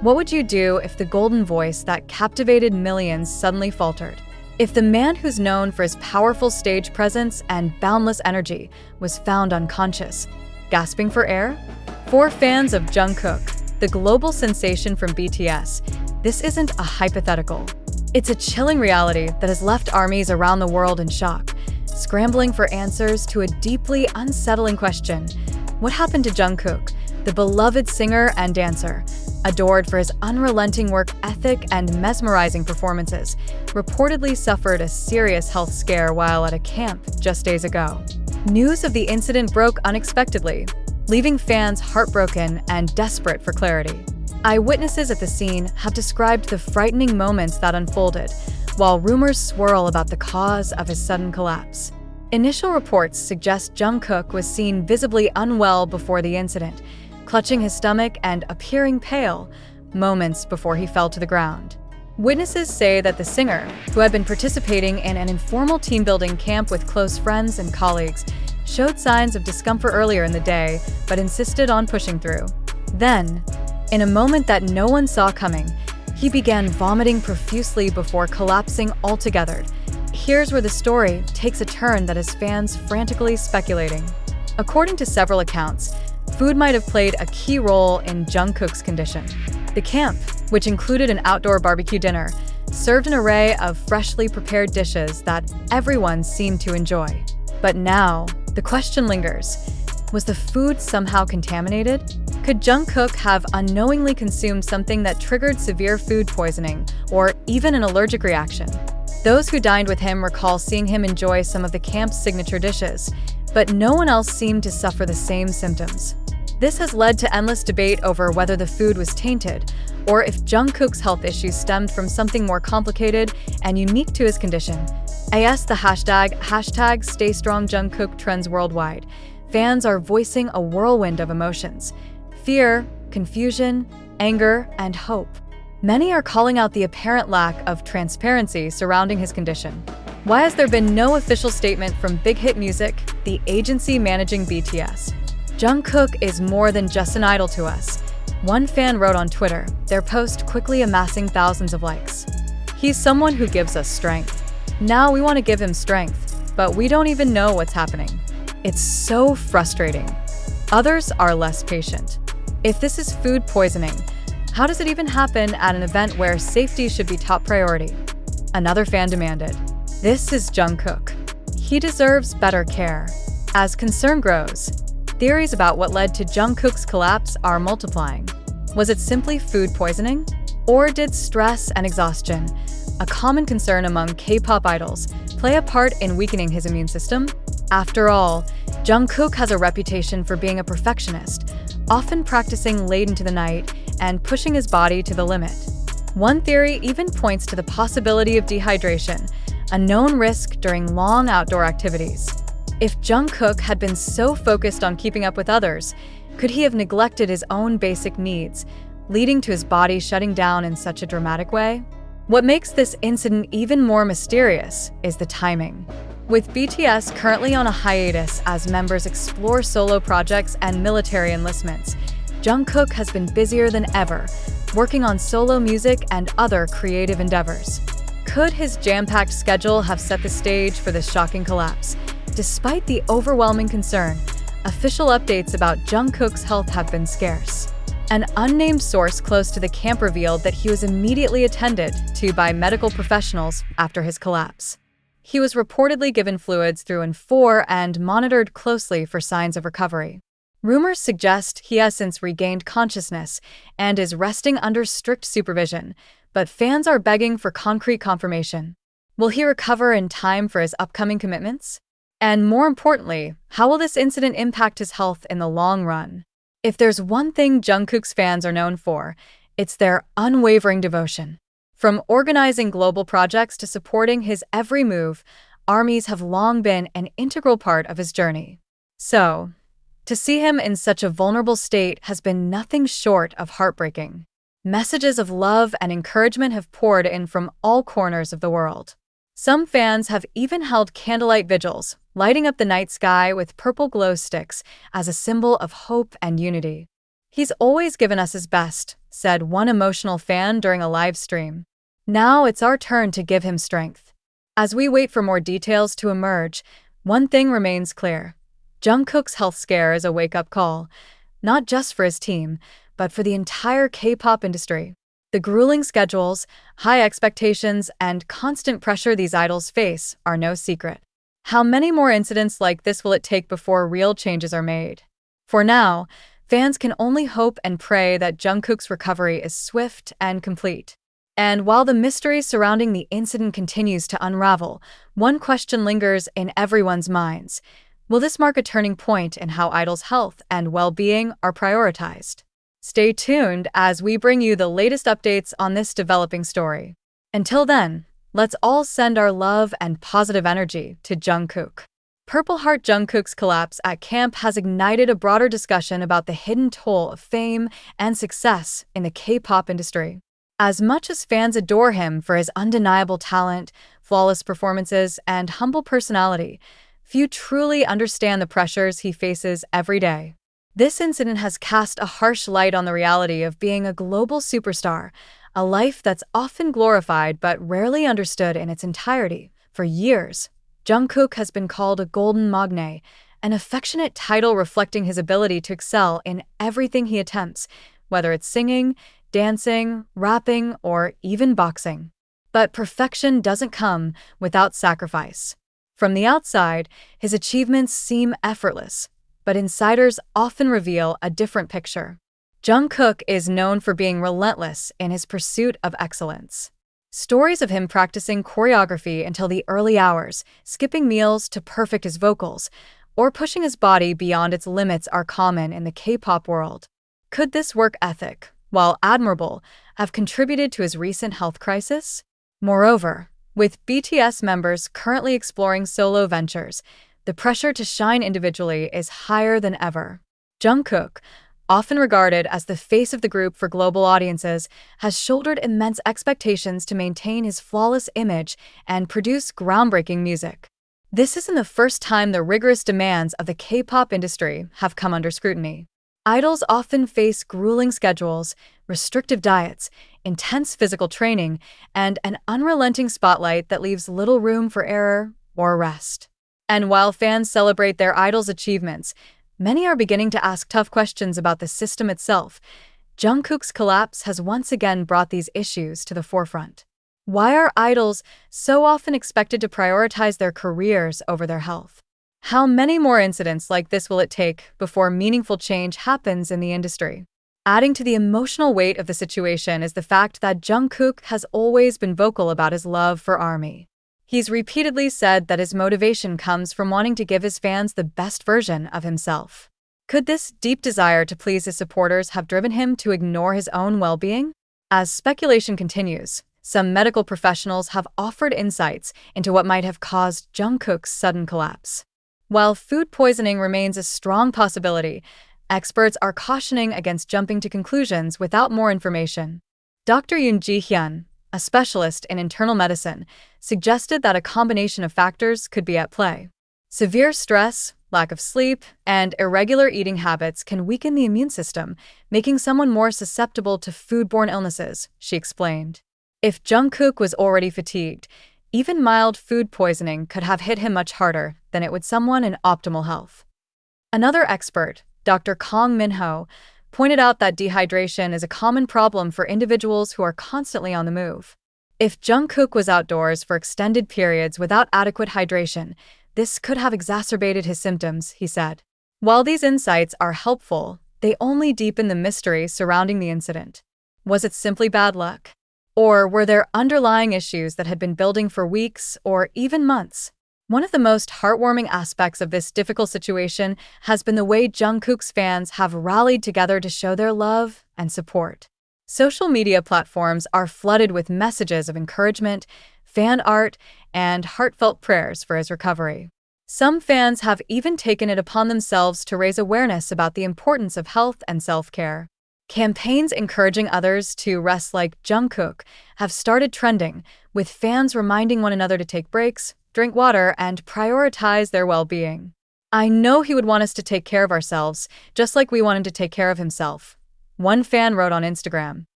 What would you do if the golden voice that captivated millions suddenly faltered? If the man who's known for his powerful stage presence and boundless energy was found unconscious, gasping for air? For fans of Jungkook, the global sensation from BTS, this isn't a hypothetical. It's a chilling reality that has left armies around the world in shock, scrambling for answers to a deeply unsettling question. What happened to Jungkook, the beloved singer and dancer, adored for his unrelenting work ethic and mesmerizing performances, reportedly suffered a serious health scare while at a camp just days ago? News of the incident broke unexpectedly, leaving fans heartbroken and desperate for clarity. Eyewitnesses at the scene have described the frightening moments that unfolded, while rumors swirl about the cause of his sudden collapse. Initial reports suggest Jungkook was seen visibly unwell before the incident, clutching his stomach and appearing pale moments before he fell to the ground. Witnesses say that the singer, who had been participating in an informal team-building camp with close friends and colleagues, showed signs of discomfort earlier in the day but insisted on pushing through. Then, in a moment that no one saw coming, he began vomiting profusely before collapsing altogether. Here's where the story takes a turn that has fans frantically speculating. According to several accounts, food might have played a key role in Jungkook's condition. The camp, which included an outdoor barbecue dinner, served an array of freshly prepared dishes that everyone seemed to enjoy. But now, the question lingers. Was the food somehow contaminated? Could Jungkook have unknowingly consumed something that triggered severe food poisoning or even an allergic reaction? Those who dined with him recall seeing him enjoy some of the camp's signature dishes, but no one else seemed to suffer the same symptoms. This has led to endless debate over whether the food was tainted or if Jungkook's health issues stemmed from something more complicated and unique to his condition. As the hashtag #StayStrongJungkook trends worldwide, fans are voicing a whirlwind of emotions: fear, confusion, anger, and hope. Many are calling out the apparent lack of transparency surrounding his condition. Why has there been no official statement from Big Hit Music, the agency managing BTS? Jungkook is more than just an idol to us. One fan wrote on Twitter, their post quickly amassing thousands of likes. He's someone who gives us strength. Now we want to give him strength, but we don't even know what's happening. It's so frustrating. Others are less patient. If this is food poisoning, how does it even happen at an event where safety should be top priority? Another fan demanded. This is Jungkook. He deserves better care. As concern grows, theories about what led to Jungkook's collapse are multiplying. Was it simply food poisoning? Or did stress and exhaustion, a common concern among K-pop idols, play a part in weakening his immune system? After all, Jungkook has a reputation for being a perfectionist, often practicing late into the night and pushing his body to the limit. One theory even points to the possibility of dehydration, a known risk during long outdoor activities. If Jungkook had been so focused on keeping up with others, could he have neglected his own basic needs, leading to his body shutting down in such a dramatic way? What makes this incident even more mysterious is the timing. With BTS currently on a hiatus as members explore solo projects and military enlistments, Jungkook has been busier than ever, working on solo music and other creative endeavors. Could his jam-packed schedule have set the stage for this shocking collapse? Despite the overwhelming concern, official updates about Jungkook's health have been scarce. An unnamed source close to the camp revealed that he was immediately attended to by medical professionals after his collapse. He was reportedly given fluids through and for and monitored closely for signs of recovery. Rumors suggest he has since regained consciousness and is resting under strict supervision, but fans are begging for concrete confirmation. Will he recover in time for his upcoming commitments? And more importantly, how will this incident impact his health in the long run? If there's one thing Jungkook's fans are known for, it's their unwavering devotion. From organizing global projects to supporting his every move, armies have long been an integral part of his journey. So, to see him in such a vulnerable state has been nothing short of heartbreaking. Messages of love and encouragement have poured in from all corners of the world. Some fans have even held candlelight vigils, lighting up the night sky with purple glow sticks as a symbol of hope and unity. He's always given us his best, said one emotional fan during a live stream. Now it's our turn to give him strength. As we wait for more details to emerge, one thing remains clear. Jungkook's health scare is a wake-up call, not just for his team, but for the entire K-pop industry. The grueling schedules, high expectations, and constant pressure these idols face are no secret. How many more incidents like this will it take before real changes are made? For now, fans can only hope and pray that Jungkook's recovery is swift and complete. And while the mystery surrounding the incident continues to unravel, one question lingers in everyone's minds. Will this mark a turning point in how idols' health and well-being are prioritized? Stay tuned as we bring you the latest updates on this developing story. Until then, let's all send our love and positive energy to Jungkook. Purple Heart Jungkook's collapse at camp has ignited a broader discussion about the hidden toll of fame and success in the K-pop industry. As much as fans adore him for his undeniable talent, flawless performances, and humble personality, few truly understand the pressures he faces every day. This incident has cast a harsh light on the reality of being a global superstar, a life that's often glorified but rarely understood in its entirety. For years, Jungkook has been called a golden magne, an affectionate title reflecting his ability to excel in everything he attempts, whether it's singing, dancing, rapping, or even boxing. But perfection doesn't come without sacrifice. From the outside, his achievements seem effortless, but insiders often reveal a different picture. Jungkook is known for being relentless in his pursuit of excellence. Stories of him practicing choreography until the early hours, skipping meals to perfect his vocals, or pushing his body beyond its limits are common in the K-pop world. Could this work ethic, while admirable, have contributed to his recent health crisis? Moreover, with BTS members currently exploring solo ventures, the pressure to shine individually is higher than ever. Jungkook, often regarded as the face of the group for global audiences, has shouldered immense expectations to maintain his flawless image and produce groundbreaking music. This isn't the first time the rigorous demands of the K-pop industry have come under scrutiny. Idols often face grueling schedules, restrictive diets, intense physical training, and an unrelenting spotlight that leaves little room for error or rest. And while fans celebrate their idols' achievements, many are beginning to ask tough questions about the system itself. Jungkook's collapse has once again brought these issues to the forefront. Why are idols so often expected to prioritize their careers over their health? How many more incidents like this will it take before meaningful change happens in the industry? Adding to the emotional weight of the situation is the fact that Jungkook has always been vocal about his love for ARMY. He's repeatedly said that his motivation comes from wanting to give his fans the best version of himself. Could this deep desire to please his supporters have driven him to ignore his own well-being? As speculation continues, some medical professionals have offered insights into what might have caused Jungkook's sudden collapse. While food poisoning remains a strong possibility, experts are cautioning against jumping to conclusions without more information. Dr. Yoon Ji-hyun, a specialist in internal medicine, suggested that a combination of factors could be at play. Severe stress, lack of sleep, and irregular eating habits can weaken the immune system, making someone more susceptible to foodborne illnesses, she explained. If Jungkook was already fatigued, even mild food poisoning could have hit him much harder than it would someone in optimal health. Another expert, Dr. Kong Min-ho, pointed out that dehydration is a common problem for individuals who are constantly on the move. If Jungkook was outdoors for extended periods without adequate hydration, this could have exacerbated his symptoms, he said. While these insights are helpful, they only deepen the mystery surrounding the incident. Was it simply bad luck? Or were there underlying issues that had been building for weeks or even months? One of the most heartwarming aspects of this difficult situation has been the way Jungkook's fans have rallied together to show their love and support. Social media platforms are flooded with messages of encouragement, fan art, and heartfelt prayers for his recovery. Some fans have even taken it upon themselves to raise awareness about the importance of health and self-care. Campaigns encouraging others to rest like Jungkook have started trending, with fans reminding one another to take breaks, drink water, and prioritize their well-being. I know he would want us to take care of ourselves, just like we want him to take care of himself, one fan wrote on Instagram.